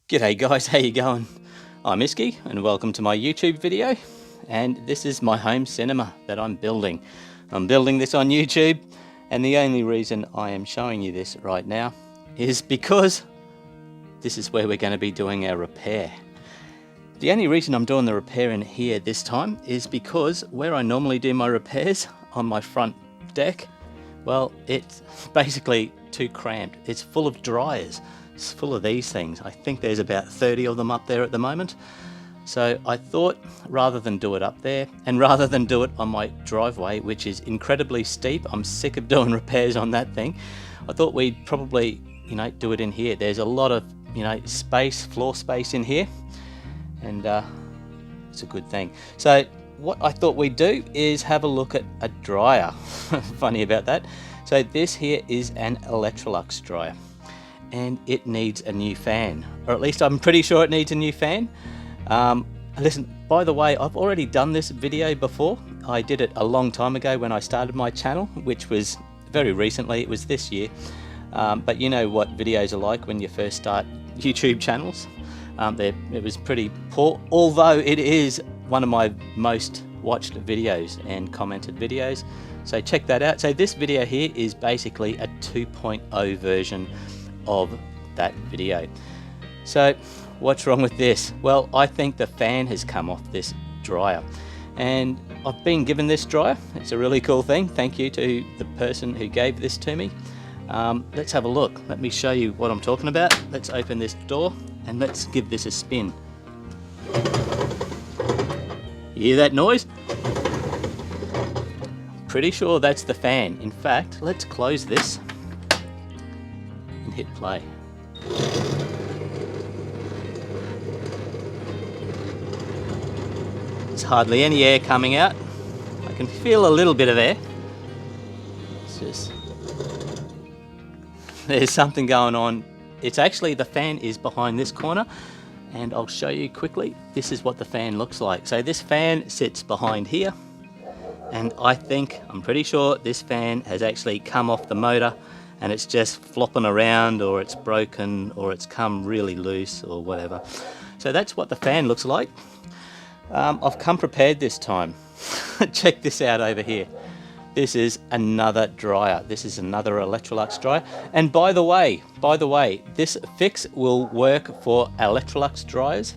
G'day guys, how you going? I'm Isky and welcome to my YouTube video, and this is my home cinema that I'm building. I'm building this on YouTube, and the only reason I am showing you this right now is because this is where we're going to be doing our repair. The only reason I'm doing the repair in here this time is because where I normally do my repairs on my front deck, well, it's basically too cramped. It's full of dryers. It's full of these things. I think there's about 30 of them up there at the moment. So I thought rather than do it up there and rather than do it on my driveway, which is incredibly steep, I'm sick of doing repairs on that thing. I thought we'd probably, do it in here. There's a lot of, space, floor space in here, and it's a good thing. So what I thought we'd do is have a look at a dryer. Funny about that. So this here is an Electrolux dryer, and it needs a new fan, or at least I'm pretty sure it needs a new fan. Listen, by the way, I've already done this video before. I did it a long time ago when I started my channel, which was very recently. It was this year. But you know what videos are like when you first start YouTube channels. It was pretty poor, although it is one of my most watched videos and commented videos. So check that out. So this video here is basically a 2.0 version of that video. So what's wrong with this? Well, I think the fan has come off this dryer, and I've been given this dryer. It's a really cool thing. Thank you to the person who gave this to me. Let's have a look. Let me show you what I'm talking about. Let's open this door and let's give this a spin. You hear that noise? Pretty sure that's the fan. In fact, let's close this and hit play. There's hardly any air coming out. I can feel a little bit of air. There's something going on. It's actually, the fan is behind this corner, and I'll show you quickly. This is what the fan looks like. So this fan sits behind here, and I'm pretty sure this fan has actually come off the motor and it's just flopping around, or it's broken, or it's come really loose, or whatever. So that's what the fan looks like. I've come prepared this time. Check this out over here. This is another dryer. This is another Electrolux dryer. And by the way, this fix will work for Electrolux dryers.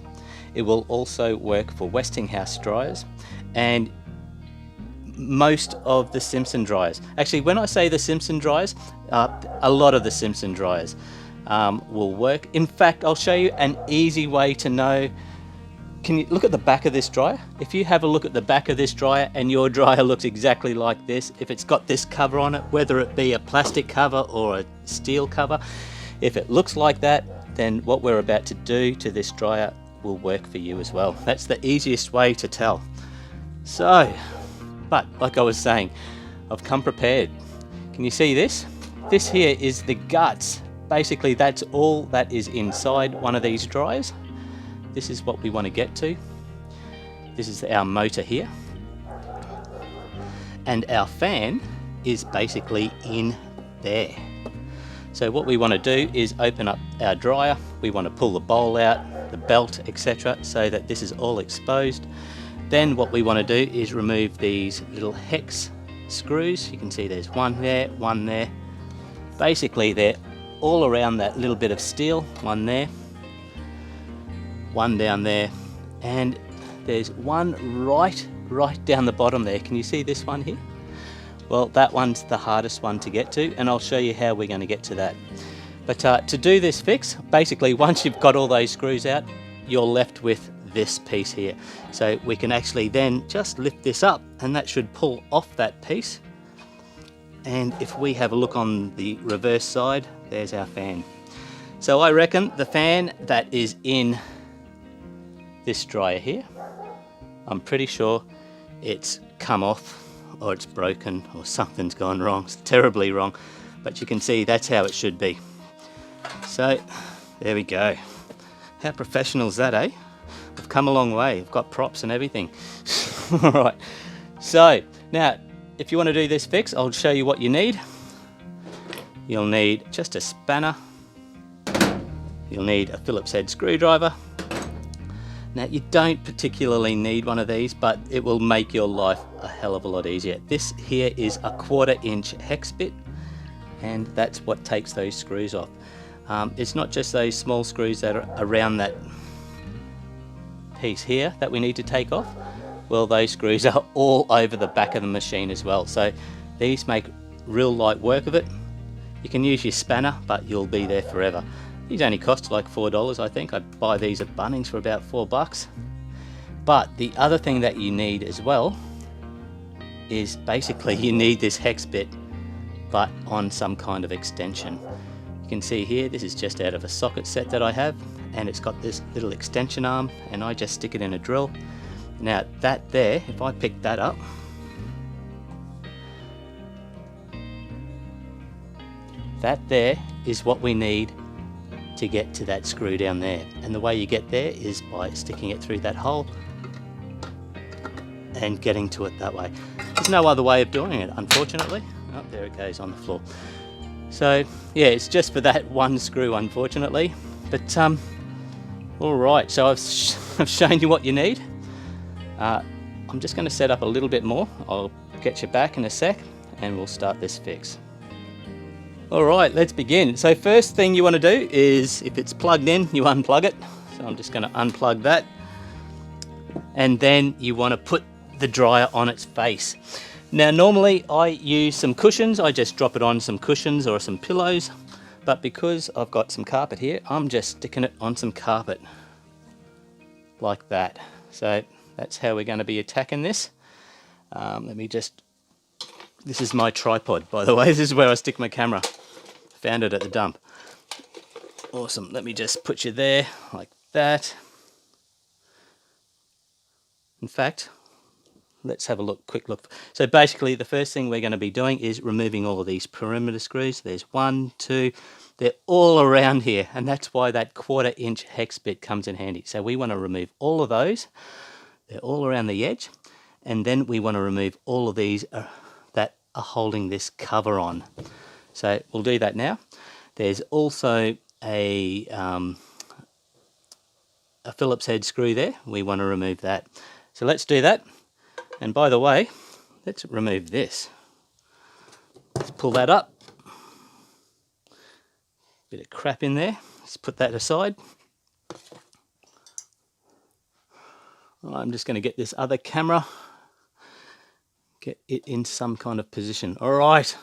It will also work for Westinghouse dryers and most of the Simpson dryers. Actually, when I say the Simpson dryers, a lot of the Simpson dryers will work. In fact, I'll show you an easy way to know. Can you look at the back of this dryer? If you have a look at the back of this dryer and your dryer looks exactly like this, if it's got this cover on it, whether it be a plastic cover or a steel cover, if it looks like that, then what we're about to do to this dryer will work for you as well. That's the easiest way to tell. So, but like I was saying, I've come prepared. Can you see this? This here is the guts. Basically, that's all that is inside one of these dryers. This is what we want to get to. This is our motor here. And our fan is basically in there. So what we want to do is open up our dryer. We want to pull the bowl out, the belt, etc., so that this is all exposed. Then what we want to do is remove these little hex screws. You can see there's one there, one there. Basically, they're all around that little bit of steel, one there, one down there, and there's one right down the bottom there. Can you see this one here? Well, that one's the hardest one to get to, and I'll show you how we're going to get to that. But to do this fix, basically once you've got all those screws out, you're left with this piece here. So we can actually then just lift this up, and that should pull off that piece. And if we have a look on the reverse side, there's our fan. So I reckon the fan that is in this dryer here, I'm pretty sure it's come off, or it's broken, or something's gone wrong. It's terribly wrong, but you can see that's how it should be. So there we go. How professional is that, eh? I've come a long way. I've got props and everything. All right, so now if you want to do this fix, I'll show you what you need. You'll need just a spanner You'll need a Phillips head screwdriver. Now you don't particularly need one of these, but it will make your life a hell of a lot easier. This here is a 1/4 inch hex bit, and that's what takes those screws off. It's not just those small screws that are around that piece here that we need to take off. Well, those screws are all over the back of the machine as well, so these make real light work of it. You can use your spanner, but you'll be there forever. These only cost like $4, I think. I buy these at Bunnings for about $4. But the other thing that you need as well is basically you need this hex bit, but on some kind of extension. You can see here, this is just out of a socket set that I have, and it's got this little extension arm, and I just stick it in a drill. Now that there, if I pick that up, that there is what we need to get to that screw down there. And the way you get there is by sticking it through that hole and getting to it that way. There's no other way of doing it, unfortunately. Oh, there it goes on the floor. So yeah, it's just for that one screw, unfortunately. But all right, so I've shown you what you need. I'm just going to set up a little bit more. I'll get you back in a sec and we'll start this fix. All right, let's begin. So first thing you want to do is, if it's plugged in, you unplug it. So I'm just going to unplug that. And then you want to put the dryer on its face. Now normally I use some cushions. I just drop it on some cushions or some pillows. But because I've got some carpet here, I'm just sticking it on some carpet. Like that. So that's how we're going to be attacking this. Let me just... This is my tripod, by the way. This is where I stick my camera. Found it at the dump. Awesome. Let me just put you there, like that. In fact, let's have a look, quick look. So basically, the first thing we're going to be doing is removing all of these perimeter screws. There's 1, 2, they're all around here, and that's why that 1/4 inch hex bit comes in handy. So we want to remove all of those. They're all around the edge, and then we want to remove all of these that are holding this cover on. So we'll do that now. There's also a Phillips head screw there. We want to remove that. So let's do that. And by the way, let's remove this. Let's pull that up. Bit of crap in there. Let's put that aside. I'm just going to get this other camera. Get it in some kind of position. All right.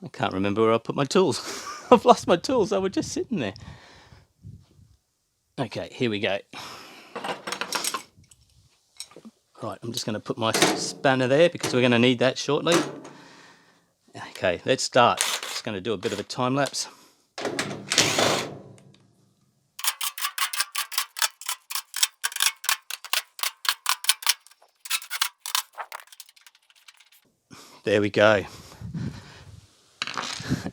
I can't remember where I put my tools. I've lost my tools. They were just sitting there. Okay, here we go. Right, I'm just going to put my spanner there because we're going to need that shortly. Okay, let's start. Just going to do a bit of a time lapse. There we go.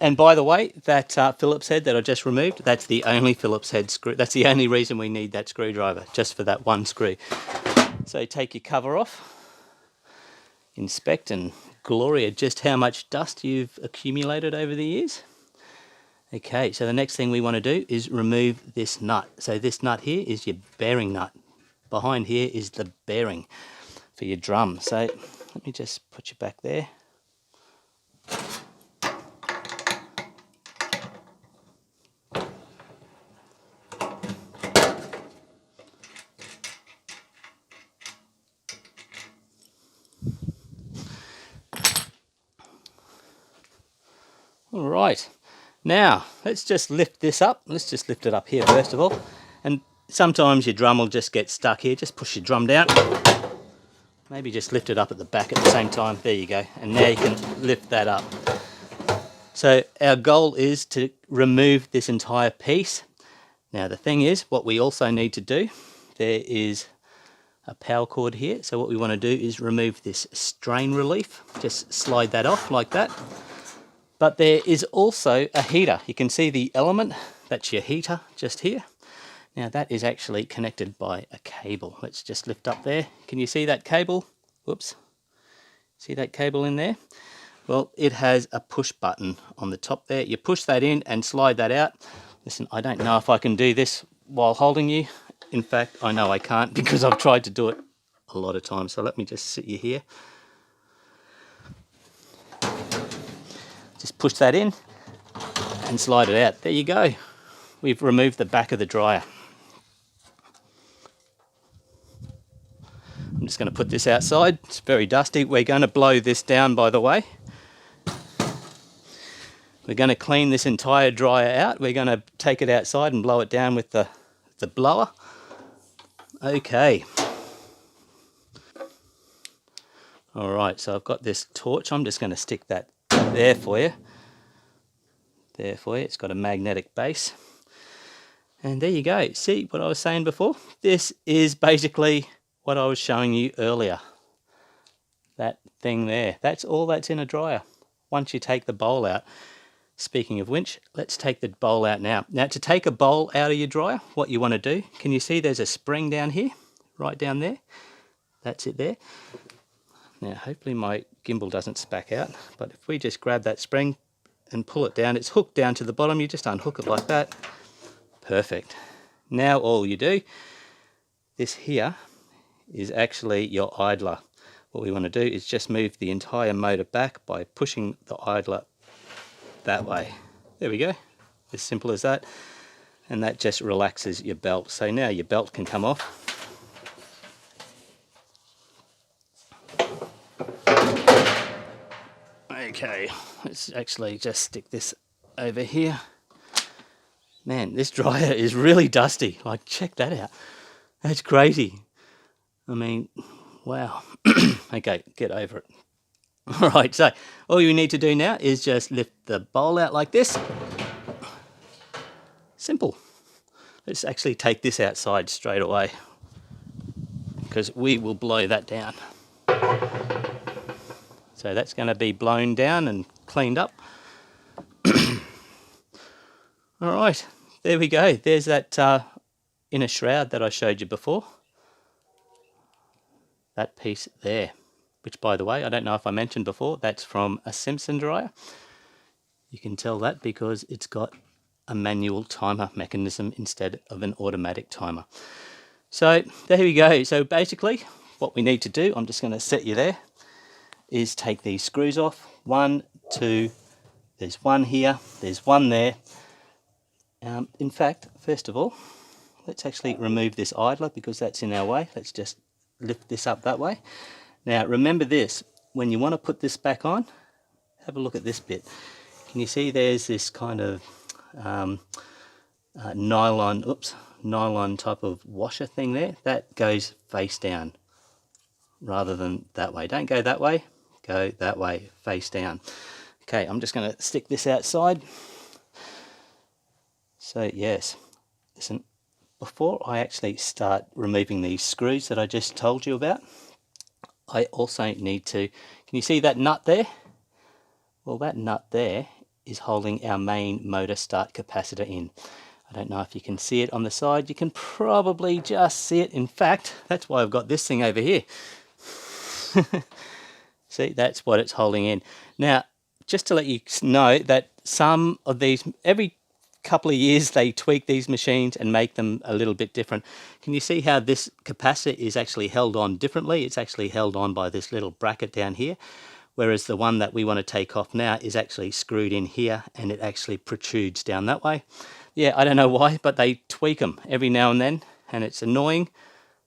And by the way, that Phillips head that I just removed, that's the only Phillips head screw. That's the only reason we need that screwdriver, just for that one screw. So take your cover off, inspect and glory at just how much dust you've accumulated over the years. Okay, so the next thing we want to do is remove this nut. So this nut here is your bearing nut. Behind here is the bearing for your drum. So let me just put you back there. All right, now let's just lift this up. Let's just lift it up here first of all. And sometimes your drum will just get stuck here. Just push your drum down. Maybe just lift it up at the back at the same time. There you go. And now you can lift that up. So our goal is to remove this entire piece. Now the thing is, what we also need to do, there is a power cord here. So what we want to do is remove this strain relief. Just slide that off like that. But there is also a heater. You can see the element, that's your heater just here. Now that is actually connected by a cable. Let's just lift up there. Can you see that cable? Whoops. See that cable in there? Well, it has a push button on the top there. You push that in and slide that out. Listen, I don't know if I can do this while holding you. In fact, I know I can't because I've tried to do it a lot of times. So let me just sit you here. Just push that in and slide it out. There you go. We've removed the back of the dryer. I'm just going to put this outside. It's very dusty. We're going to blow this down, by the way. We're going to clean this entire dryer out. We're going to take it outside and blow it down with the blower. Okay. All right, so I've got this torch. I'm just going to stick that there for you. There for you. It's got a magnetic base. And there you go. See what I was saying before? This is basically what I was showing you earlier. That thing there. That's all that's in a dryer. Once you take the bowl out. Speaking of which, let's take the bowl out now. Now, to take a bowl out of your dryer, what you want to do, can you see there's a spring down here? Right down there. That's it there. Now, hopefully my gimbal doesn't spack out, but if we just grab that spring and pull it down, it's hooked down to the bottom. You just unhook it like that. Perfect. Now all you do, this here is actually your idler. What we want to do is just move the entire motor back by pushing the idler that way. There we go. As simple as that. And that just relaxes your belt. So now your belt can come off. Okay, let's actually just stick this over here. Man, this dryer is really dusty. Like, check that out. That's crazy. I mean, wow. Okay, get over it. All right, so all you need to do now is just lift the bowl out like this. Simple. Let's actually take this outside straight away because we will blow that down. So that's going to be blown down and cleaned up. All right, there we go. There's that inner shroud that I showed you before. That piece there. Which, by the way, I don't know if I mentioned before, that's from a Simpson dryer. You can tell that because it's got a manual timer mechanism instead of an automatic timer. So there we go. So basically what we need to do, I'm just going to set you there, is take these screws off. 1, 2, there's one here, there's one there. In fact, first of all, let's actually remove this idler because that's in our way. Let's just lift this up that way. Now remember this, when you want to put this back on, have a look at this bit. Can you see there's this kind of nylon type of washer thing there? That goes face down rather than that way. Don't go that way, go that way, face down. Okay, I'm just going to stick this outside. So yes, listen, before I actually start removing these screws that I just told you about, I also need to, can you see that nut there? Well, that nut there is holding our main motor start capacitor in. I don't know if you can see it on the side. You can probably just see it. In fact, that's why I've got this thing over here. See, that's what it's holding in. Now, just to let you know that some of these, every couple of years they tweak these machines and make them a little bit different. Can you see how this capacitor is actually held on differently? It's actually held on by this little bracket down here, whereas the one that we want to take off now is actually screwed in here and it actually protrudes down that way. Yeah, I don't know why, but they tweak them every now and then and it's annoying,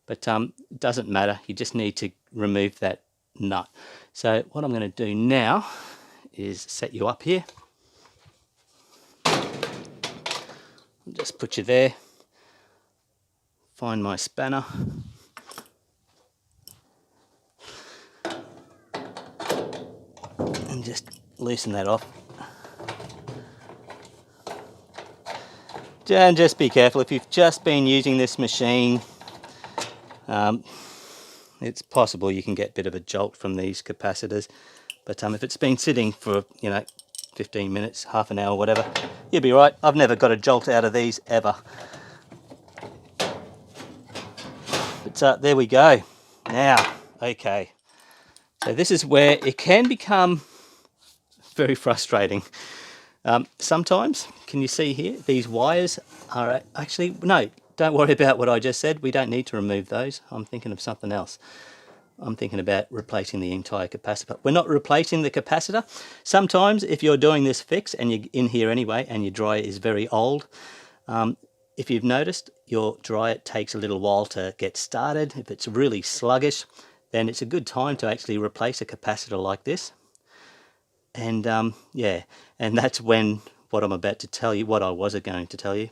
but it doesn't matter. You just need to remove that nut. So what I'm going to do now is set you up here. Just put you there, find my spanner, and just loosen that off. And just be careful, if you've just been using this machine, it's possible you can get a bit of a jolt from these capacitors, but if it's been sitting for, 15 minutes, half an hour, whatever, you'll be right. I've never got a jolt out of these ever. But there we go. Now, okay. So this is where it can become very frustrating. Sometimes, can you see here, these wires are actually, no, don't worry about what I just said. We don't need to remove those. I'm thinking of something else. I'm thinking about replacing the entire capacitor. We're not replacing the capacitor. Sometimes if you're doing this fix and you're in here anyway and your dryer is very old, if you've noticed, your dryer takes a little while to get started. If it's really sluggish, then it's a good time to actually replace a capacitor like this. And yeah, and that's when what I'm about to tell you, what I was going to tell you.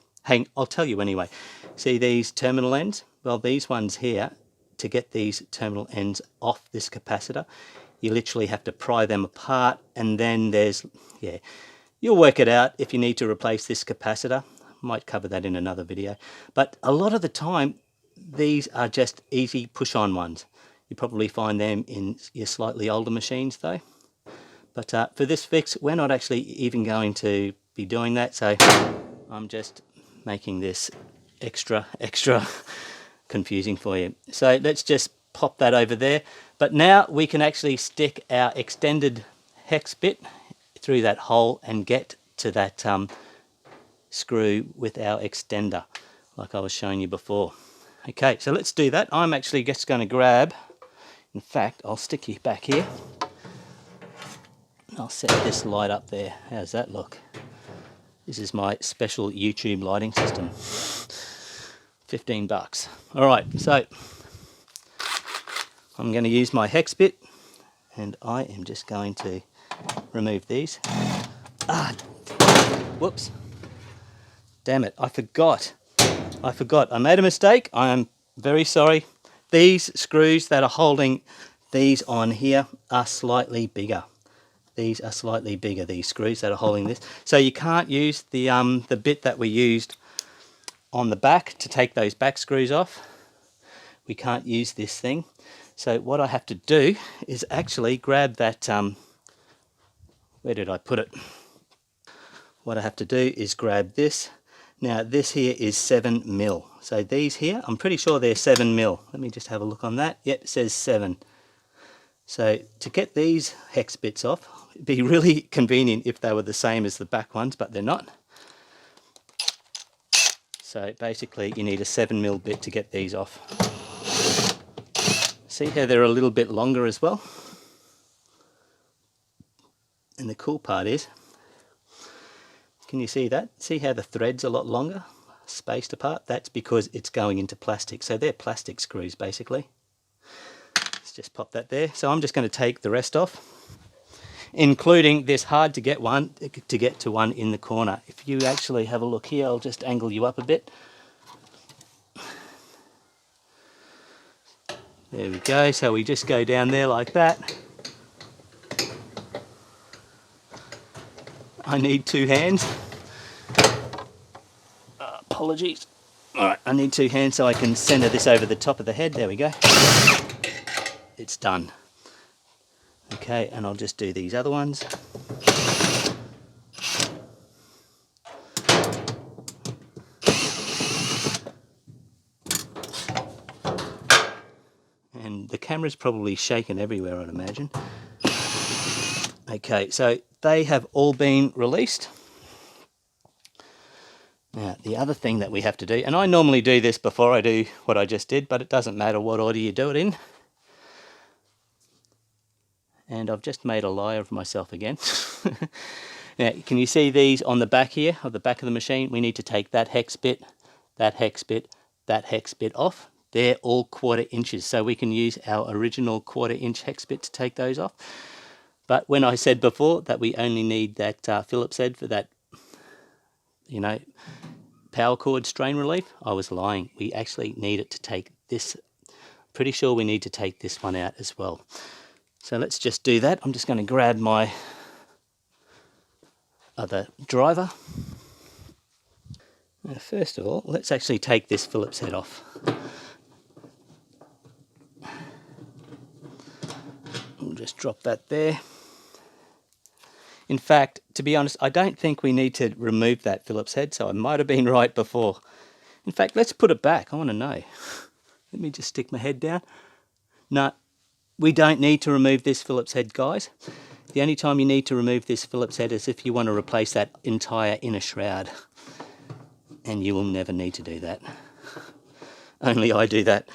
I'll tell you anyway. See these terminal ends? Well, these ones here, to get these terminal ends off this capacitor, you literally have to pry them apart, and then there's, yeah, you'll work it out if you need to replace this capacitor. Might cover that in another video. But a lot of the time, these are just easy push-on ones. You probably find them in your slightly older machines though. But for this fix, we're not actually even going to be doing that, so I'm just making this extra confusing for you. So let's just pop that over there. But now we can actually stick our extended hex bit through that hole and get to that screw with our extender, like I was showing you before. Okay, so let's do that. I'm actually just going to grab, in fact, I'll stick you back here. I'll set this light up there. How's that look? This is my special YouTube lighting system. 15 bucks. All right, so I'm going to use my hex bit, and I am just going to remove these. Whoops. Damn it, I forgot. I made a mistake. I am very sorry. These screws that are holding these on here are slightly bigger. These are slightly bigger, these screws that are holding this. So you can't use the bit that we used on the back to take those back screws off. We can't use this thing. So what I have to do is actually grab that, where did I put it? What I have to do is grab this. Now this here is 7mm. So these here, I'm pretty sure they're 7mm. Let me just have a look on that. Yep, it says 7. So to get these hex bits off, it'd be really convenient if they were the same as the back ones, but they're not. So basically you need a 7mm bit to get these off. See how they're a little bit longer as well? And the cool part is, can you see that? See how the thread's a lot longer, spaced apart? That's because it's going into plastic. So they're plastic screws basically. Let's just pop that there. So I'm just going to take the rest off, including this hard to get to one in the corner. If you actually have a look here, I'll just angle you up a bit. There we go. So we just go down there like that. I need 2 hands. Apologies. Alright, I need 2 hands so I can center this over the top of the head. There we go. It's done. Okay, and I'll just do these other ones. And the camera's probably shaking everywhere, I'd imagine. Okay, so they have all been released. Now, the other thing that we have to do, and I normally do this before I do what I just did, but it doesn't matter what order you do it in. And I've just made a liar of myself again. Now, can you see these on the back here, of the back of the machine? We need to take that hex bit, that hex bit, that hex bit off. They're all 1/4 inches, so we can use our original 1/4 inch hex bit to take those off. But when I said before that we only need that Phillips head for that, you know, power cord strain relief, I was lying. We actually need it to take this. Pretty sure we need to take this one out as well. So let's just do that. I'm just going to grab my other driver. Now, first of all, let's actually take this Phillips head off. We'll just drop that there. In fact, to be honest, I don't think we need to remove that Phillips head, so I might have been right before. In fact, let's put it back. I want to know. Let me just stick my head down. No, we don't need to remove this Phillips head, guys. The only time you need to remove this Phillips head is if you want to replace that entire inner shroud. And you will never need to do that. Only I do that.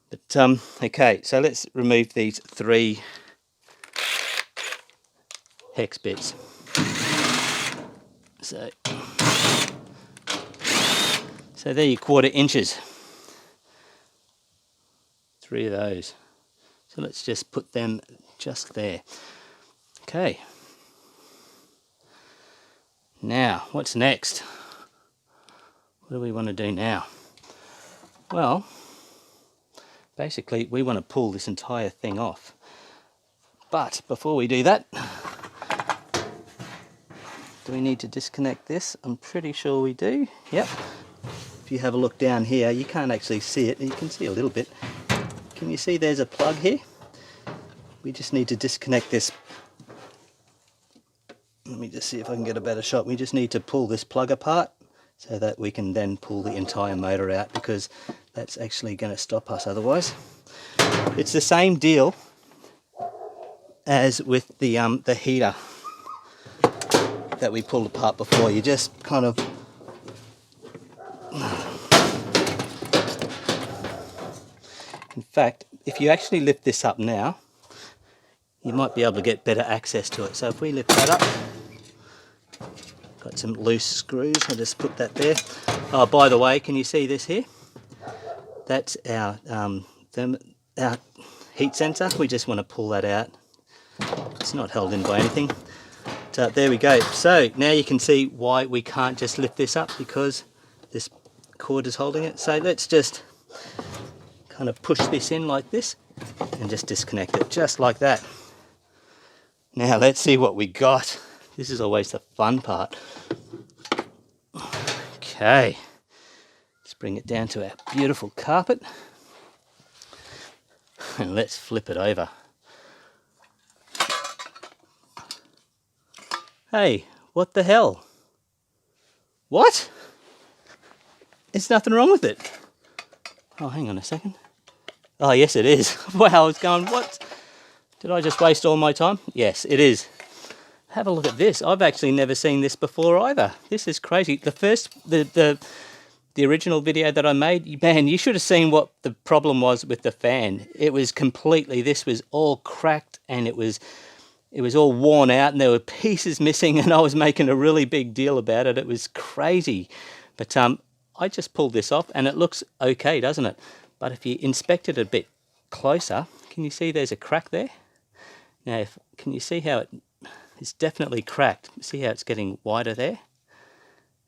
But okay, so let's remove these 3 hex bits. So there you 1/4 inches. 3 of those. So let's just put them just there. Okay. Now, what's next? What do we want to do now? Well, basically we want to pull this entire thing off. But before we do that, do we need to disconnect this? I'm pretty sure we do. Yep. If you have a look down here, you can't actually see it. You can see a little bit. Can you see there's a plug here? We just need to disconnect this. Let me just see if I can get a better shot. We just need to pull this plug apart so that we can then pull the entire motor out, because that's actually going to stop us otherwise. It's the same deal as with the heater that we pulled apart before. You just kind of in fact, if you actually lift this up now, you might be able to get better access to it. So if we lift that up, got some loose screws, I'll just put that there. Oh, by the way, can you see this here? That's our heat sensor. We just want to pull that out. It's not held in by anything. But, there we go. So now you can see why we can't just lift this up, because this cord is holding it. So let's just kind of push this in like this and just disconnect it just like that. Now let's see what we got. This is always the fun part. Okay, let's bring it down to our beautiful carpet and let's flip it over. Hey, what the hell? What? There's nothing wrong with it. Oh, hang on a second. Oh, yes it is. Wow, I was going, what? Did I just waste all my time? Yes, it is. Have a look at this. I've actually never seen this before either. This is crazy. The original video that I made, man, you should have seen what the problem was with the fan. It was completely, this was all cracked and it was all worn out and there were pieces missing, and I was making a really big deal about it. It was crazy. But I just pulled this off and it looks okay, doesn't it? But if you inspect it a bit closer, can you see there's a crack there? Now, can you see how it's definitely cracked? See how it's getting wider there?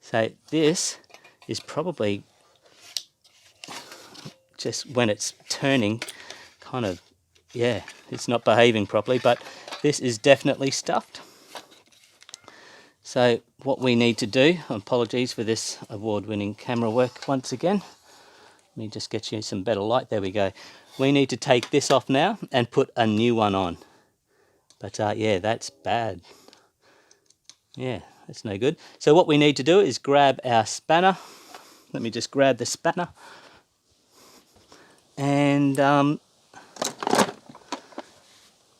So this is probably just when it's turning, kind of, yeah, it's not behaving properly, but this is definitely stuffed. So what we need to do, apologies for this award-winning camera work once again. Let me just get you some better light. There we go. We need to take this off now and put a new one on. But yeah, that's bad. Yeah, that's no good. So what we need to do is grab our spanner. Let me just grab the spanner. And a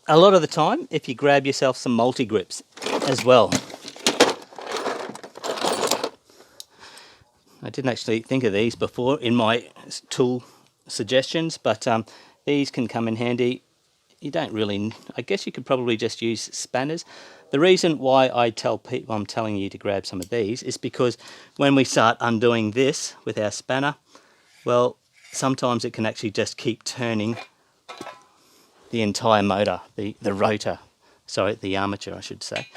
lot of the time, if you grab yourself some multi-grips as well. I didn't actually think of these before in my tool suggestions, but these can come in handy. You don't really, I guess you could probably just use spanners. The reason why I tell people, I'm telling you to grab some of these, is because when we start undoing this with our spanner, well, sometimes it can actually just keep turning the entire motor, the rotor, sorry, the armature I should say.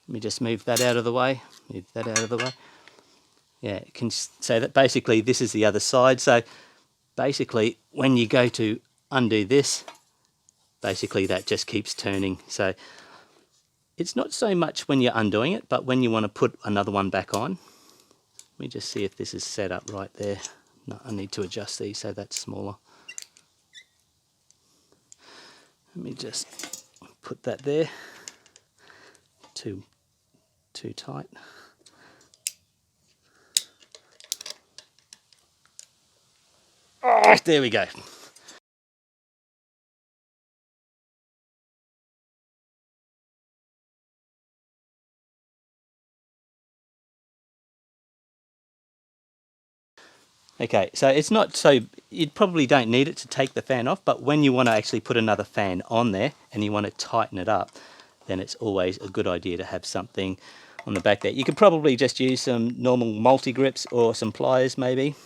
Let me just move that out of the way, move that out of the way. Yeah, it can say that basically this is the other side. So basically when you go to undo this, basically that just keeps turning. So it's not so much when you're undoing it, but when you want to put another one back on. Let me just see if this is set up right there. No, I need to adjust these so that's smaller. Let me just put that there. Too tight. Oh, there we go. Okay, so it's not so, you probably don't need it to take the fan off, but when you want to actually put another fan on there and you want to tighten it up, then it's always a good idea to have something on the back there. You could probably just use some normal multi-grips or some pliers maybe.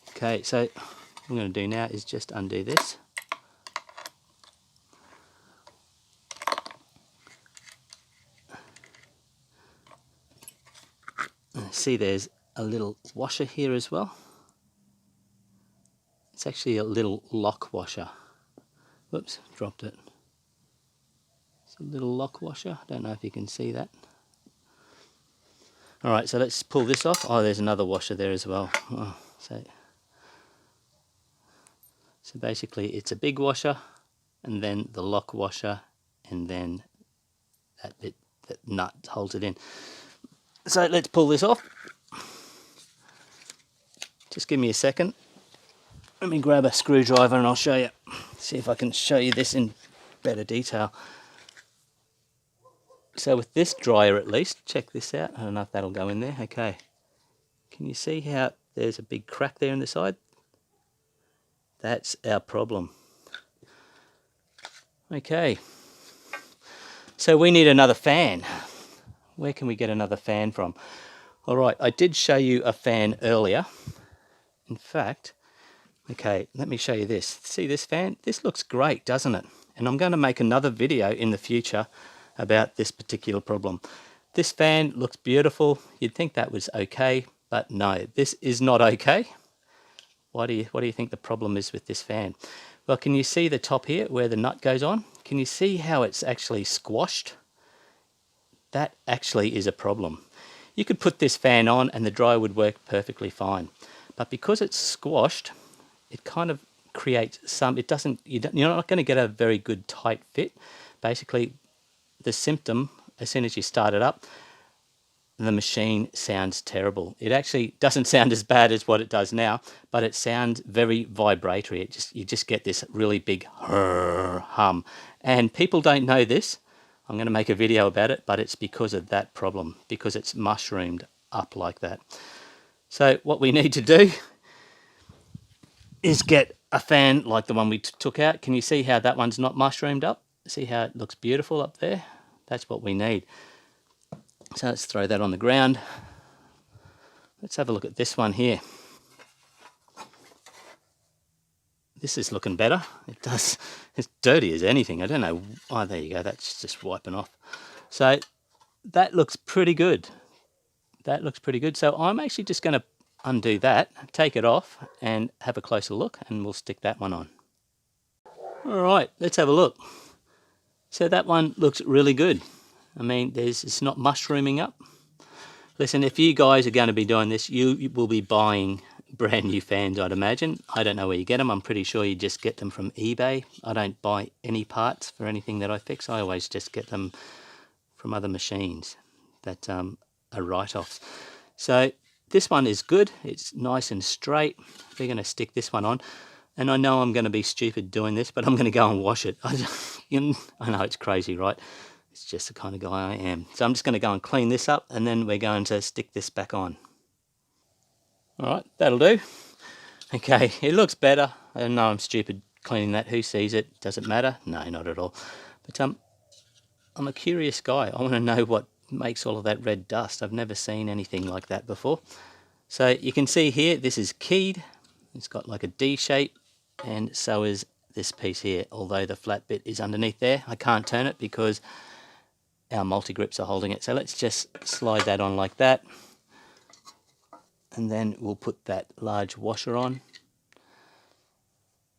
Okay, so what I'm going to do now is just undo this. See, there's a little washer here as well. It's actually a little lock washer. Whoops, dropped it. It's a little lock washer. I don't know if you can see that. Alright, so let's pull this off. Oh, there's another washer there as well. Oh, so basically it's a big washer, and then the lock washer, and then that bit, that nut holds it in. So let's pull this off. Just give me a second. Let me grab a screwdriver and I'll show you. See if I can show you this in better detail. So with this dryer at least, check this out. I don't know if that'll go in there. Okay. Can you see how there's a big crack there in the side? That's our problem. Okay. So we need another fan. Where can we get another fan from? Alright, I did show you a fan earlier. In fact, okay, let me show you this. See this fan? This looks great, doesn't it? And I'm going to make another video in the future about this particular problem. This fan looks beautiful. You'd think that was okay, but no, this is not okay. What do you think the problem is with this fan? Well, can you see the top here where the nut goes on? Can you see how it's actually squashed? That actually is a problem. You could put this fan on and the dryer would work perfectly fine. But because it's squashed, it kind of creates some, it doesn't, you're not going to get a very good tight fit. Basically, the symptom, as soon as you start it up, the machine sounds terrible. It actually doesn't sound as bad as what it does now, but it sounds very vibratory. You just get this really big hum. And people don't know this. I'm going to make a video about it, but it's because of that problem, because it's mushroomed up like that. So what we need to do is get a fan like the one we took out. Can you see how that one's not mushroomed up? See how it looks beautiful up there? That's what we need. So let's throw that on the ground. Let's have a look at this one here. This is looking better. It does. It's dirty as anything. I don't know. Oh, there you go. That's just wiping off. So that looks pretty good. That looks pretty good. So I'm actually just going to undo that, take it off, and have a closer look, and we'll stick that one on. All right, let's have a look. So that one looks really good. I mean, it's not mushrooming up. Listen, if you guys are going to be doing this, you will be buying brand new fans, I'd imagine. I don't know where you get them. I'm pretty sure you just get them from eBay. I don't buy any parts for anything that I fix. I always just get them from other machines that are write-offs. So this one is good. It's nice and straight. We're going to stick this one on. And I know I'm going to be stupid doing this, but I'm going to go and wash it. I know it's crazy, right? It's just the kind of guy I am. So I'm just going to go and clean this up, and then we're going to stick this back on. All right, that'll do. Okay, it looks better. I know I'm stupid cleaning that. Who sees it? Does it matter? No, not at all. But I'm a curious guy. I want to know what makes all of that red dust. I've never seen anything like that before. So you can see here, this is keyed. It's got like a D shape, and so is this piece here, although the flat bit is underneath there. I can't turn it because our multi-grips are holding it. So let's just slide that on like that. And then we'll put that large washer on.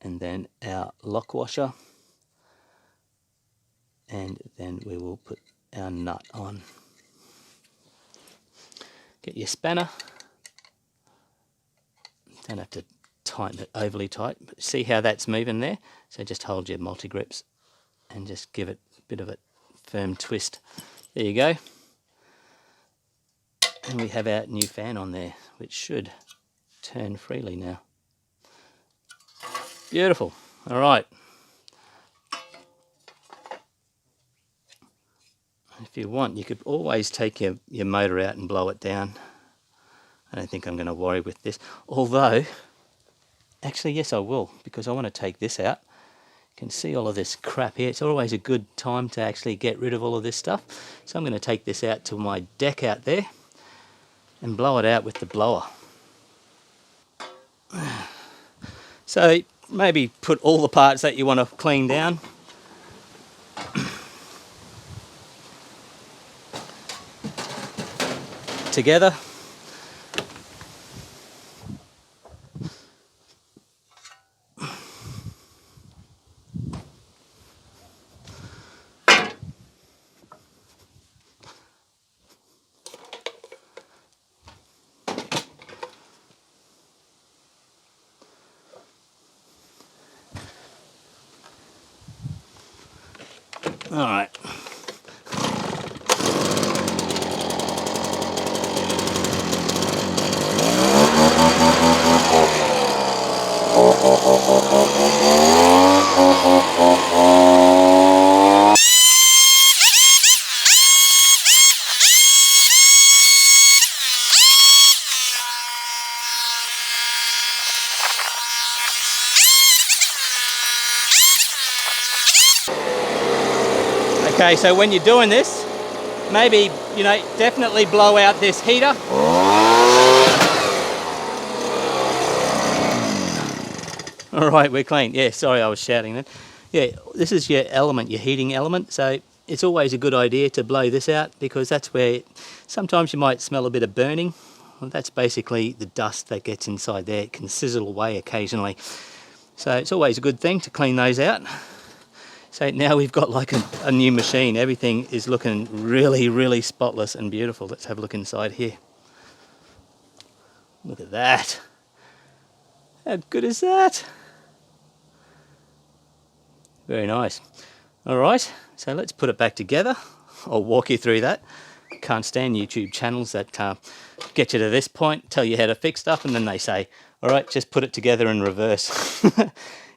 And then our lock washer. And then we will put our nut on. Get your spanner. Don't have to tighten it overly tight, but see how that's moving there? So just hold your multi-grips and just give it a bit of a firm twist. There you go. And we have our new fan on there, which should turn freely now. Beautiful. All right. If you want, you could always take your motor out and blow it down. I don't think I'm going to worry with this. Although, actually, yes, I will, because I want to take this out. You can see all of this crap here. It's always a good time to actually get rid of all of this stuff. So I'm going to take this out to my deck out there and blow it out with the blower. So maybe put all the parts that you want to clean down. Together. All right. Okay, so when you're doing this, maybe, you know, definitely blow out this heater. All right, we're clean. Yeah, sorry, I was shouting then. Yeah, this is your element, your heating element. So it's always a good idea to blow this out, because that's where sometimes you might smell a bit of burning. Well, that's basically the dust that gets inside there. It can sizzle away occasionally. So it's always a good thing to clean those out. So now we've got like a new machine. Everything is looking really, really spotless and beautiful. Let's have a look inside here. Look at that. How good is that? Very nice. All right, so let's put it back together. I'll walk you through that. Can't stand YouTube channels that get you to this point, tell you how to fix stuff, and then they say, all right, just put it together in reverse.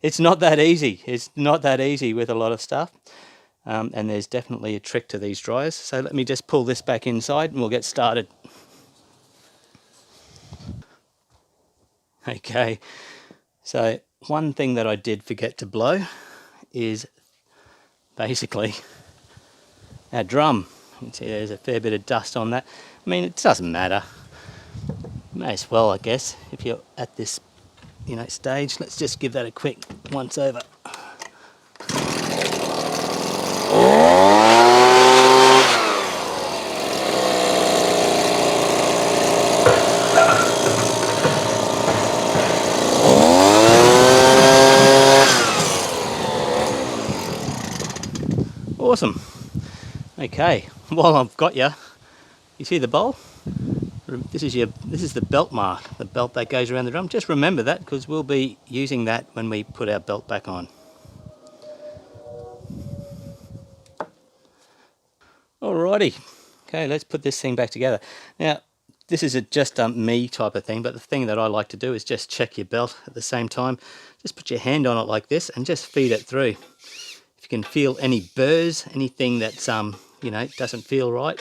It's not that easy. It's not that easy with a lot of stuff. And there's definitely a trick to these dryers. So let me just pull this back inside and we'll get started. Okay, so one thing that I did forget to blow is basically our drum. You can see there's a fair bit of dust on that. I mean, it doesn't matter. May as well, I guess, if you're at this, you know, stage. Let's just give that a quick once over. Awesome. Okay, while I've got you see the bowl? This is the belt mark, the belt that goes around the drum. Just remember that, because we'll be using that when we put our belt back on. Alrighty, okay, let's put this thing back together. Now, this is just a me type of thing, but the thing that I like to do is just check your belt at the same time. Just put your hand on it like this and just feed it through. If you can feel any burrs, anything that's you know, doesn't feel right.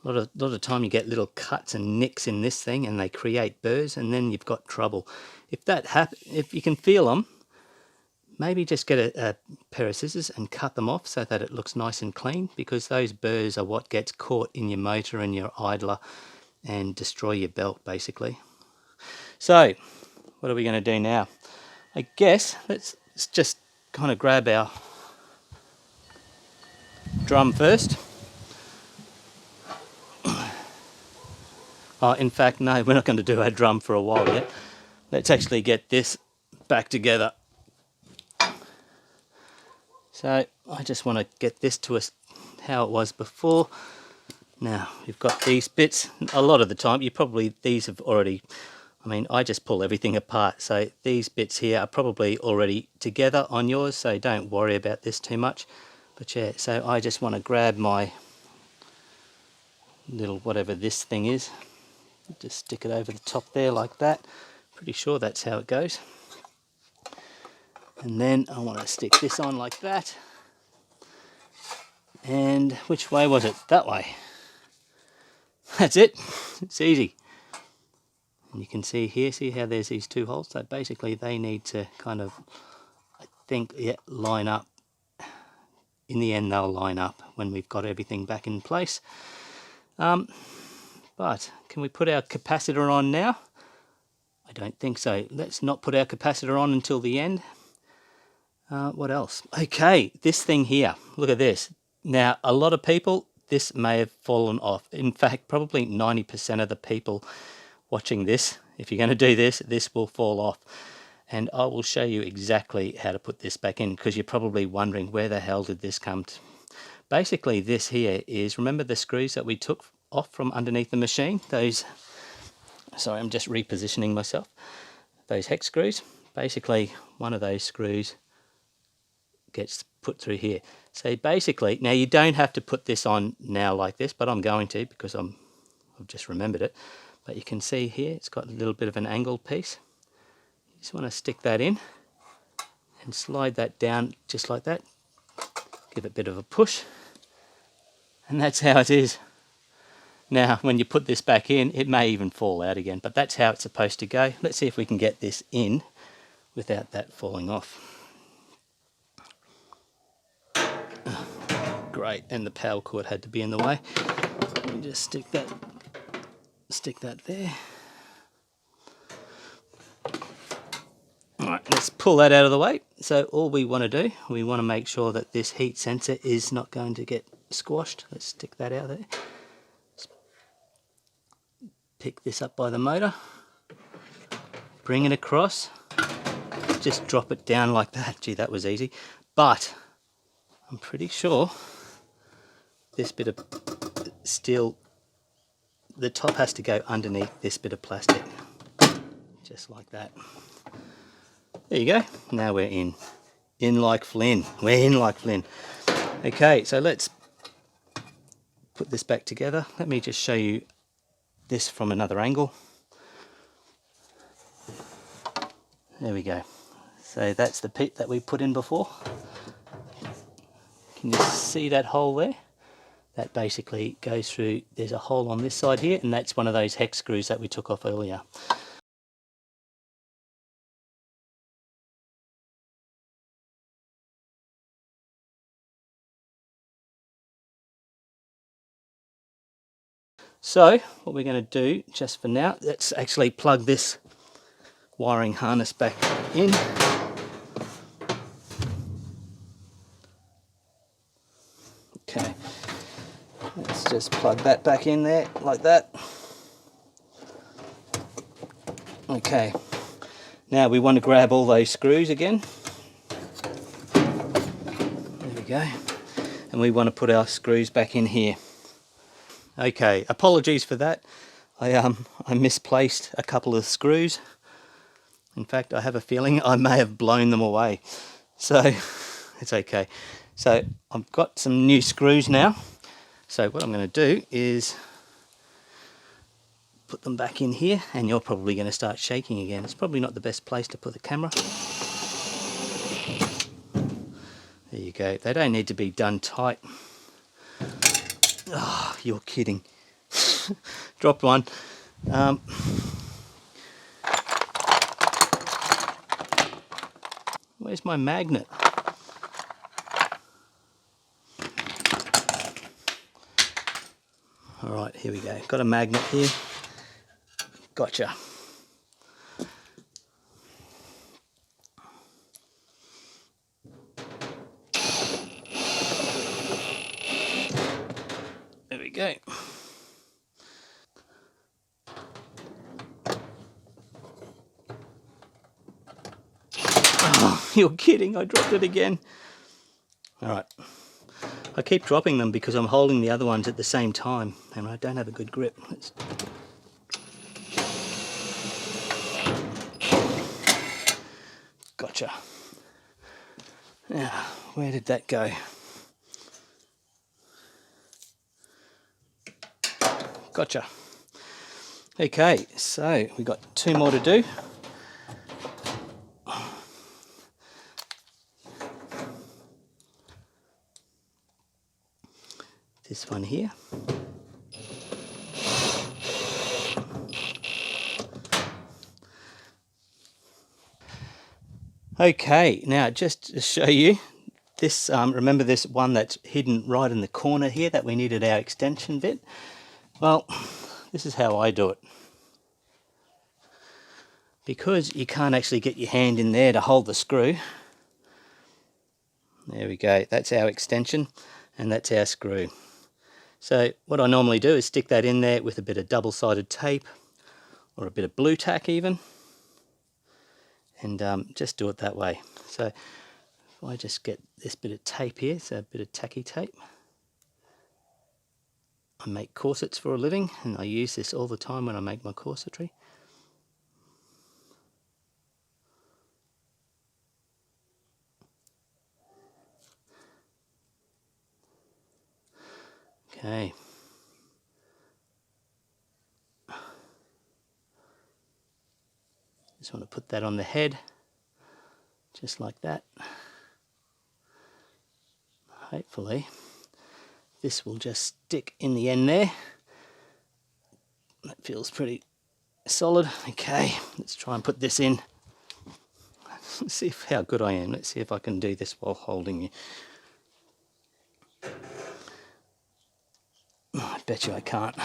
A lot of time you get little cuts and nicks in this thing, and they create burrs, and then you've got trouble. If that if you can feel them, maybe just get a pair of scissors and cut them off so that it looks nice and clean, because those burrs are what gets caught in your motor and your idler and destroy your belt basically. So what are we going to do now? I guess let's just kind of grab our drum first. Oh, in fact, no, we're not going to do our drum for a while yet. Let's actually get this back together. So I just want to get this to us how it was before. Now, you've got these bits. A lot of the time, these have already, I mean, I just pull everything apart. So these bits here are probably already together on yours, so don't worry about this too much. But yeah, so I just want to grab my little whatever this thing is. Just stick it over the top there like that. Pretty sure that's how it goes. And then I want to stick this on like that. And which way was it? That way. That's it. It's easy. And you can see here, see how there's these two holes? So basically they need to kind of, I think, yeah, line up. In the end they'll line up when we've got everything back in place. But can we put our capacitor on now? I don't think so. Let's not put our capacitor on until the end. What else? Okay, this thing here, look at this. Now, a lot of people, this may have fallen off. In fact, probably 90% of the people watching this, if you're going to do this, this will fall off. And I will show you exactly how to put this back in, because you're probably wondering, where the hell did this come to? Basically, this here is, remember the screws that we took off from underneath the machine? Those, sorry, I'm just repositioning myself. Those hex screws, basically one of those screws gets put through here. So basically, now you don't have to put this on now like this, but I'm going to, because I've just remembered it. But you can see here, it's got a little bit of an angled piece. You just want to stick that in and slide that down just like that. Give it a bit of a push. And that's how it is. Now, when you put this back in, it may even fall out again, but that's how it's supposed to go. Let's see if we can get this in without that falling off. Great, and the power cord had to be in the way. Let me just stick that there. Alright, let's pull that out of the way. So all we want to do, we want to make sure that this heat sensor is not going to get squashed. Let's stick that out there. Let's pick this up by the motor. Bring it across. Just drop it down like that. Gee, that was easy. But I'm pretty sure this bit of steel, the top has to go underneath this bit of plastic. Just like that. There you go. Now we're in. In like Flynn. We're in like Flynn. Okay, so let's put this back together. Let me just show you this from another angle. There we go. So that's the pit that we put in before. Can you see that hole there? That basically goes through, there's a hole on this side here, and that's one of those hex screws that we took off earlier. So what we're going to do just for now, let's actually plug this wiring harness back in. Okay, let's just plug that back in there like that. Okay, now we want to grab all those screws again. There we go. And we want to put our screws back in here. Okay, apologies for that. I misplaced a couple of screws. In fact, I have a feeling I may have blown them away. So it's okay. So I've got some new screws now. So what I'm going to do is put them back in here, and you're probably going to start shaking again. It's probably not the best place to put the camera. There you go. They don't need to be done tight. Oh, you're kidding. Dropped one. Where's my magnet? Alright, here we go. Got a magnet here. Gotcha. There we go. Oh, you're kidding, I dropped it again. Alright. I keep dropping them because I'm holding the other ones at the same time and I don't have a good grip. Gotcha. Now, where did that go? Gotcha. Okay, so we've got two more to do. This one here. Okay, now just to show you this, remember this one that's hidden right in the corner here that we needed our extension bit? Well, this is how I do it. Because you can't actually get your hand in there to hold the screw. There we go, that's our extension and that's our screw. So what I normally do is stick that in there with a bit of double-sided tape or a bit of blue tack even, and just do it that way. So if I just get this bit of tape here, so a bit of tacky tape. I make corsets for a living and I use this all the time when I make my corsetry. Okay. Just want to put that on the head, just like that. Hopefully this will just stick in the end there. That feels pretty solid. Okay, let's try and put this in. Let's see how good I am. Let's see if I can do this while holding you. I bet you I can't.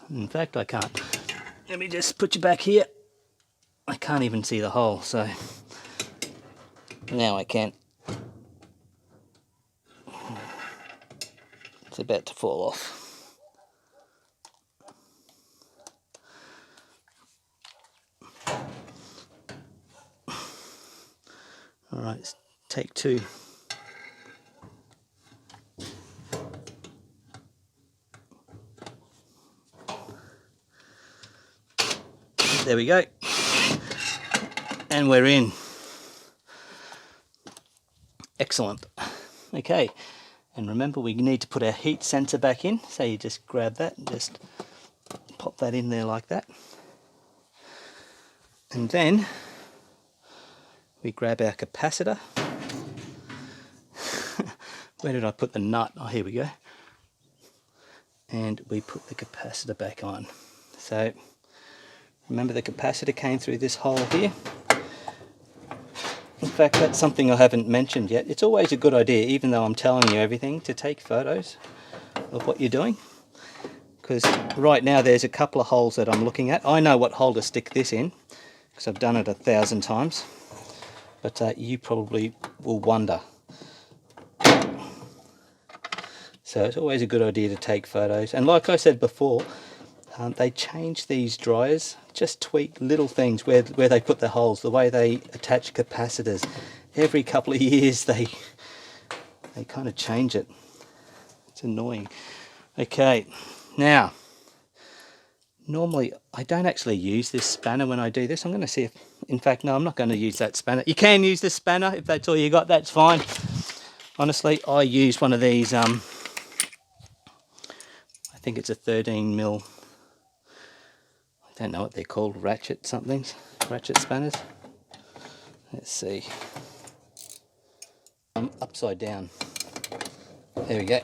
In fact, I can't. Let me just put you back here. I can't even see the hole, so now I can. It's about to fall off. All right, let's take two. There we go. And we're in. Excellent. Okay, and remember we need to put our heat sensor back in, so you just grab that and just pop that in there like that. And then we grab our capacitor. Where did I put the nut? Oh, here we go. And we put the capacitor back on. So remember the capacitor came through this hole here. In fact, that's something I haven't mentioned yet. It's always a good idea, even though I'm telling you everything, to take photos of what you're doing. Because right now there's a couple of holes that I'm looking at. I know what hole to stick this in, because I've done it 1,000 times. But you probably will wonder. So it's always a good idea to take photos. And like I said before, they change these dryers, just tweak little things where they put the holes, the way they attach capacitors. Every couple of years they kind of change it. It's annoying. Okay, now, normally I don't actually use this spanner when I do this. I'm going to see if, in fact, no, I'm not going to use that spanner. You can use the spanner if that's all you got, that's fine. Honestly, I use one of these, I think it's a 13mm. I don't know what they're called, ratchet somethings, ratchet spanners. Let's see. Upside down. There we go.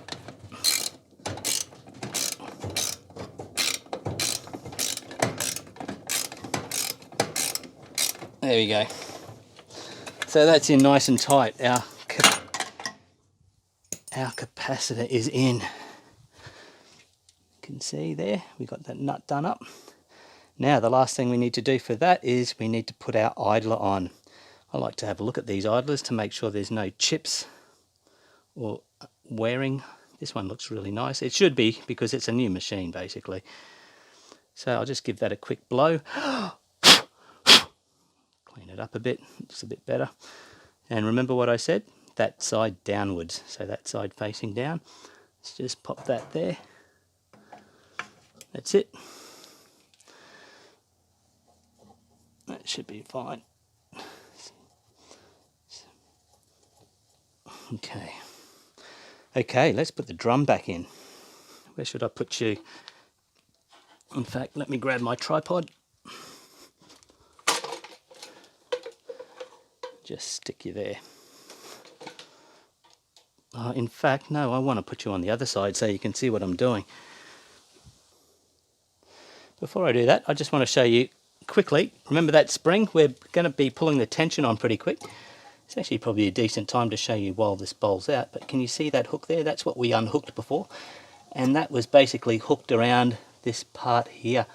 There we go. So that's in nice and tight. Our capacitor is in. You can see there, we got that nut done up. Now the last thing we need to do for that is we need to put our idler on. I like to have a look at these idlers to make sure there's no chips or wearing. This one looks really nice. It should be, because it's a new machine basically. So I'll just give that a quick blow. Clean it up a bit, looks a bit better. And remember what I said? That side downwards, so that side facing down. Let's just pop that there. That's it. That should be fine. Okay. Okay, let's put the drum back in. Where should I put you? In fact, let me grab my tripod. Just stick you there. In fact, no, I want to put you on the other side so you can see what I'm doing. Before I do that, I just want to show you quickly, remember that spring? We're going to be pulling the tension on pretty quick. It's actually probably a decent time to show you while this bowls out, but can you see that hook there? That's what we unhooked before, and that was basically hooked around this part here.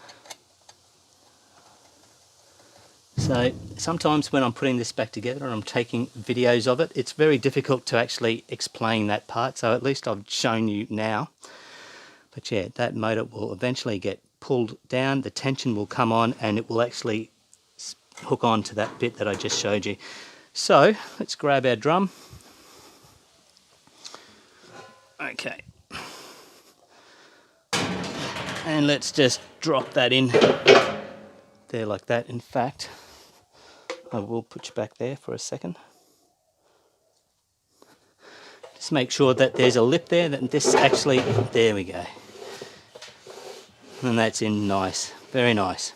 So sometimes when I'm putting this back together and I'm taking videos of it, it's very difficult to actually explain that part, so at least I've shown you now. But yeah, that motor will eventually get pulled down, the tension will come on, and it will actually hook on to that bit that I just showed you. So let's grab our drum. Okay. And let's just drop that in there like that. In fact, I will put you back there for a second. Just make sure that there's a lip there, that this actually, there we go. And that's in nice, very nice.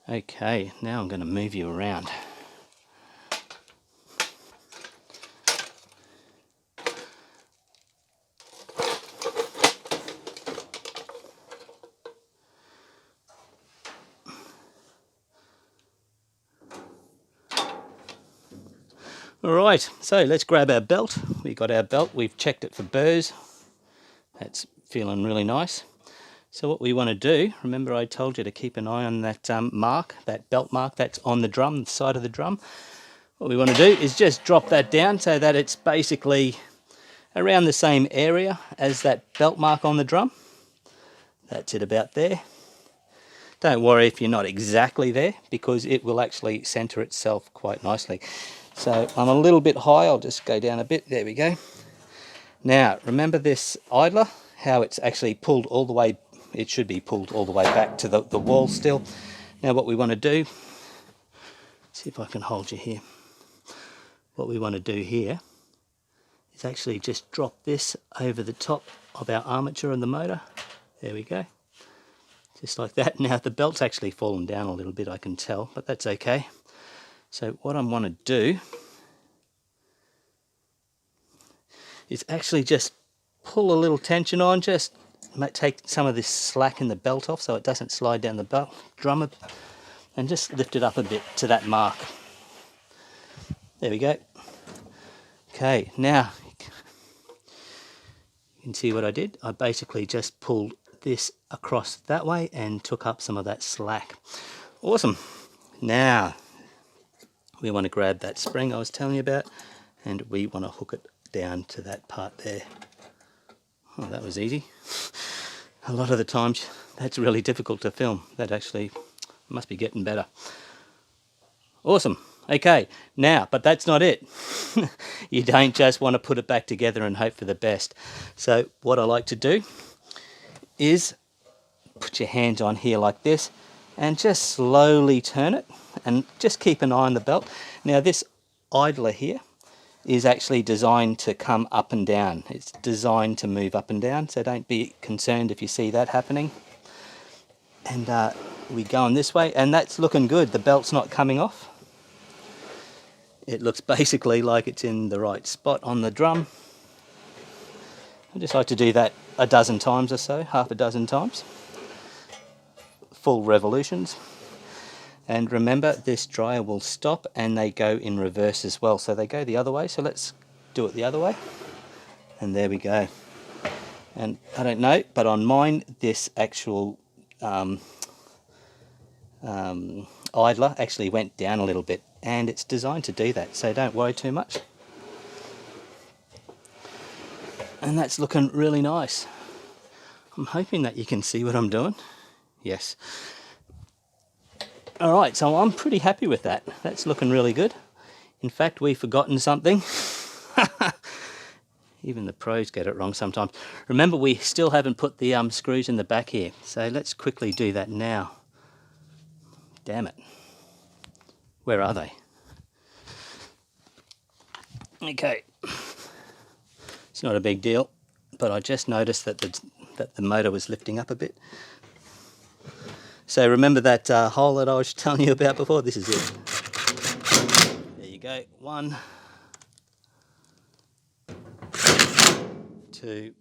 Okay, now I'm going to move you around. Alright, so let's grab our belt. We got our belt, we've checked it for burrs. That's feeling really nice. So what we want to do, remember I told you to keep an eye on that mark, that belt mark that's on the drum, the side of the drum. What we want to do is just drop that down so that it's basically around the same area as that belt mark on the drum. That's it about there. Don't worry if you're not exactly there, because it will actually center itself quite nicely. So I'm a little bit high, I'll just go down a bit, there we go. Now remember this idler, how it's actually pulled all the way, it should be pulled all the way back to the wall still. Now what we want to do, see if I can hold you here. What we want to do here is actually just drop this over the top of our armature and the motor. There we go. Just like that. Now the belt's actually fallen down a little bit, I can tell, but that's okay. So what I want to do is actually just pull a little tension on, just take some of this slack in the belt off so it doesn't slide down the belt drum, and just lift it up a bit to that mark. There we go. Okay, now you can see what I did. I basically just pulled this across that way and took up some of that slack. Awesome. Now we want to grab that spring I was telling you about, and we want to hook it down to that part there. Oh, that was easy. A lot of the times that's really difficult to film. That actually must be getting better. Awesome. Okay, now, but that's not it. You don't just want to put it back together and hope for the best. So what I like to do is put your hands on here like this and just slowly turn it, and just keep an eye on the belt. Now this idler here is actually designed to come up and down. It's designed to move up and down, so don't be concerned if you see that happening. And we go on this way, and that's looking good. The belt's not coming off. It looks basically like it's in the right spot on the drum. I just like to do that a dozen times or so, half a dozen times. Full revolutions. And remember, this dryer will stop and they go in reverse as well. So they go the other way, so let's do it the other way. And there we go. And I don't know, but on mine, this actual idler actually went down a little bit, and it's designed to do that, so don't worry too much. And that's looking really nice. I'm hoping that you can see what I'm doing. Yes. Alright, so I'm pretty happy with that. That's looking really good. In fact, we've forgotten something. Even the pros get it wrong sometimes. Remember, we still haven't put the screws in the back here, so let's quickly do that now. Damn it. Where are they? Okay. It's not a big deal, but I just noticed that the motor was lifting up a bit. So remember that hole that I was telling you about before? This is it. There you go. One. 2,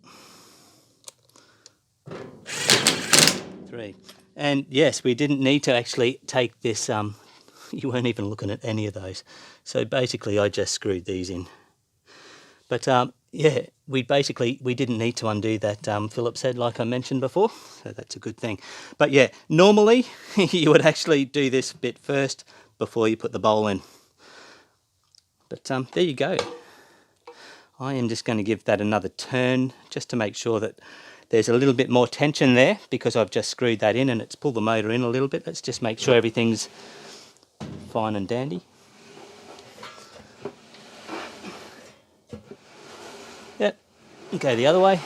3. And yes, we didn't need to actually take this, you weren't even looking at any of those. So basically I just screwed these in. But yeah, we didn't need to undo that Phillips head like I mentioned before, so that's a good thing. But yeah, normally you would actually do this bit first before you put the bowl in. But there you go. I am just going to give that another turn just to make sure that there's a little bit more tension there, because I've just screwed that in and it's pulled the motor in a little bit. Let's just make sure everything's fine and dandy. Yep, go the other way.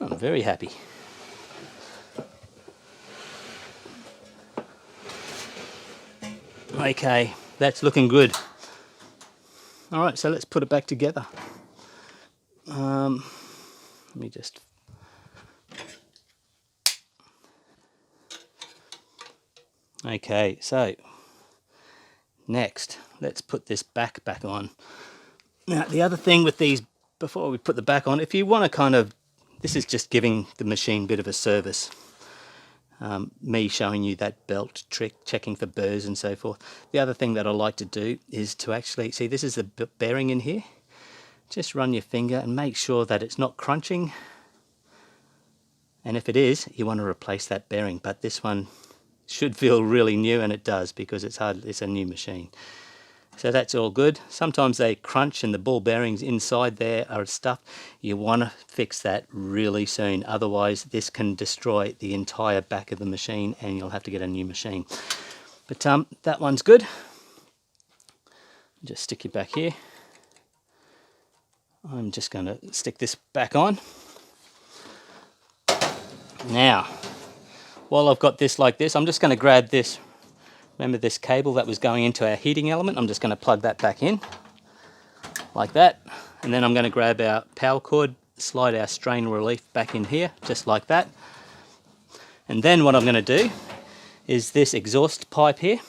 I'm very happy. Okay, that's looking good. Alright, so let's put it back together. Let me just... Okay, so next, let's put this back on. Now, the other thing with these, before we put the back on, if you want to kind of, this is just giving the machine a bit of a service. Me showing you that belt trick, checking for burrs and so forth. The other thing that I like to do is to actually, see this is the bearing in here. Just run your finger and make sure that it's not crunching. And if it is, you want to replace that bearing. But this one should feel really new, and it does, because it's a new machine. So that's all good. Sometimes they crunch and the ball bearings inside there are stuffed. You want to fix that really soon, otherwise this can destroy the entire back of the machine and you'll have to get a new machine. But that one's good. Just stick it back here. I'm just going to stick this back on. Now, while I've got this like this, I'm just going to grab this. Remember this cable that was going into our heating element? I'm just going to plug that back in, like that. And then I'm going to grab our power cord, slide our strain relief back in here, just like that. And then what I'm going to do is this exhaust pipe here,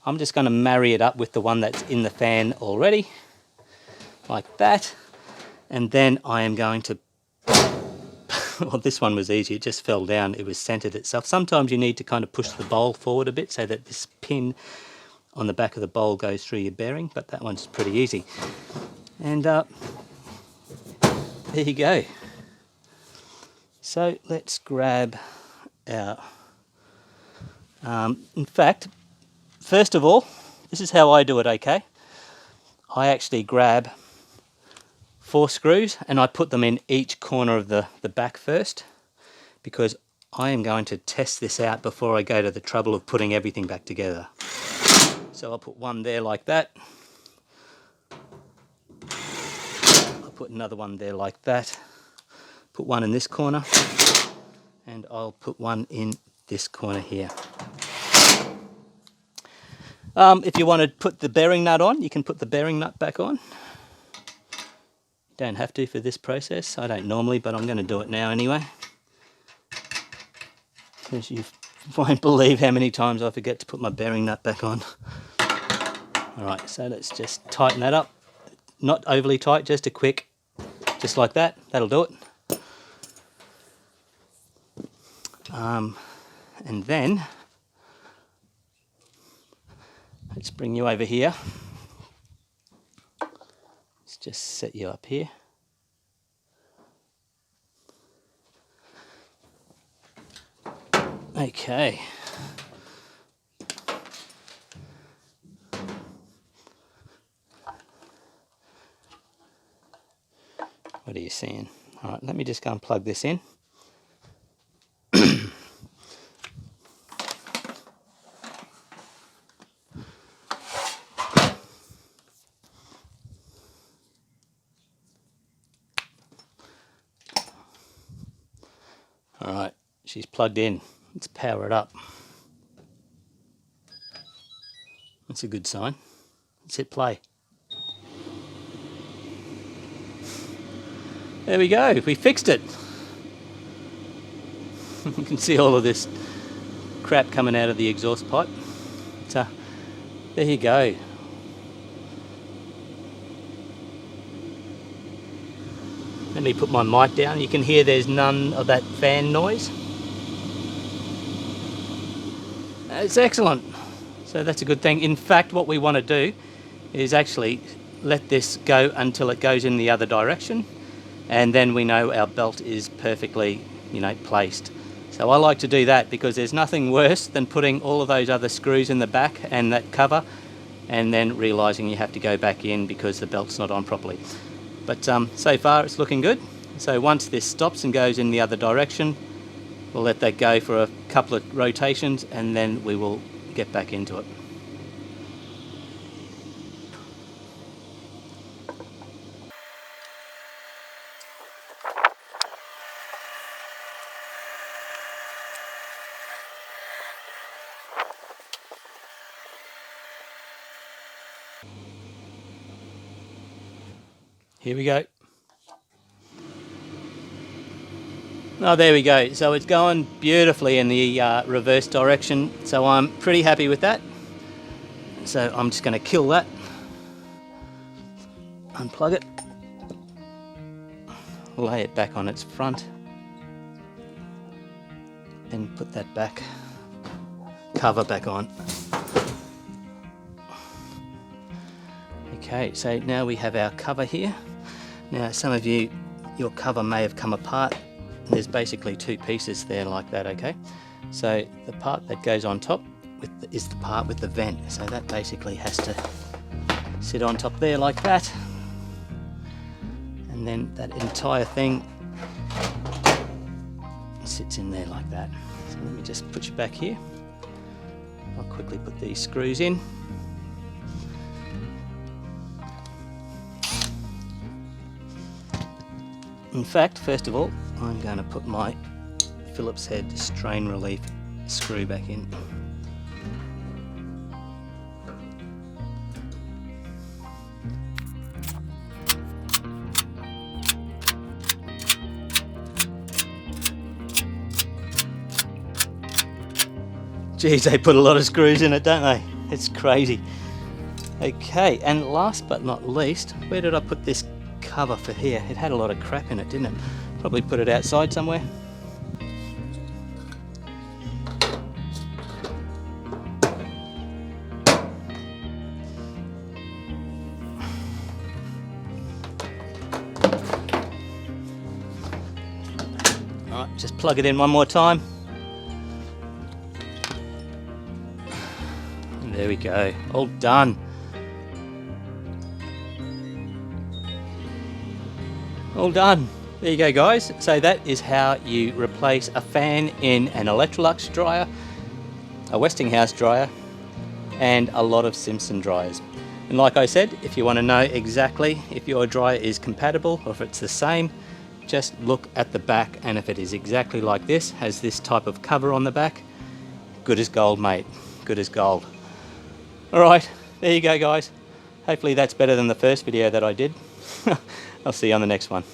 I'm just going to marry it up with the one that's in the fan already, like that. And then I am going to... Well, this one was easy, it just fell down, it was centered itself. Sometimes you need to kind of push the bowl forward a bit so that this pin on the back of the bowl goes through your bearing, but that one's pretty easy. And there you go. So let's grab our... in fact, first of all, this is how I do it, okay? I actually grab 4 screws and I put them in each corner of the back first, because I am going to test this out before I go to the trouble of putting everything back together. So I'll put one there like that. I'll put another one there like that. Put one in this corner. And I'll put one in this corner here. If you want to put the bearing nut on, you can put the bearing nut back on. Don't have to for this process. I don't normally, but I'm going to do it now anyway. Because you won't believe how many times I forget to put my bearing nut back on. Alright, so let's just tighten that up. Not overly tight, just a quick, just like that. That'll do it. And then, let's bring you over here. Just set you up here. Okay. What are you seeing? All right, let me just go and plug this in. Alright, she's plugged in. Let's power it up. That's a good sign. Let's hit play. There we go, we fixed it. You can see all of this crap coming out of the exhaust pipe. So, there you go. Let me put my mic down. You can hear there's none of that fan noise. It's excellent. So that's a good thing. In fact, what we want to do is actually let this go until it goes in the other direction, and then we know our belt is perfectly, placed. So I like to do that because there's nothing worse than putting all of those other screws in the back and that cover and then realizing you have to go back in because the belt's not on properly. But so far it's looking good. So once this stops and goes in the other direction, we'll let that go for a couple of rotations and then we will get back into it. Here we go. Oh, there we go. So it's going beautifully in the reverse direction. So I'm pretty happy with that. So I'm just going to kill that. Unplug it. Lay it back on its front. Then put that back cover back on. Okay, so now we have our cover here. Now some of you, your cover may have come apart. There's basically two pieces there like that, okay? So the part that goes on top is the part with the vent. So that basically has to sit on top there like that. And then that entire thing sits in there like that. So let me just put you back here. I'll quickly put these screws in. In fact, first of all, I'm going to put my Phillips head strain relief screw back in. Geez, they put a lot of screws in it, don't they? It's crazy. Okay, and last but not least, where did I put this cover for here? It had a lot of crap in it, didn't it? Probably put it outside somewhere. Alright, just plug it in one more time. And there we go, all done. All done. There you go, guys. So that is how you replace a fan in an Electrolux dryer, a Westinghouse dryer, and a lot of Simpson dryers. And like I said, if you want to know exactly if your dryer is compatible or if it's the same, just look at the back, and if it is exactly like this, has this type of cover on the back, good as gold, mate. Good as gold. Alright, there you go, guys. Hopefully that's better than the first video that I did. I'll see you on the next one.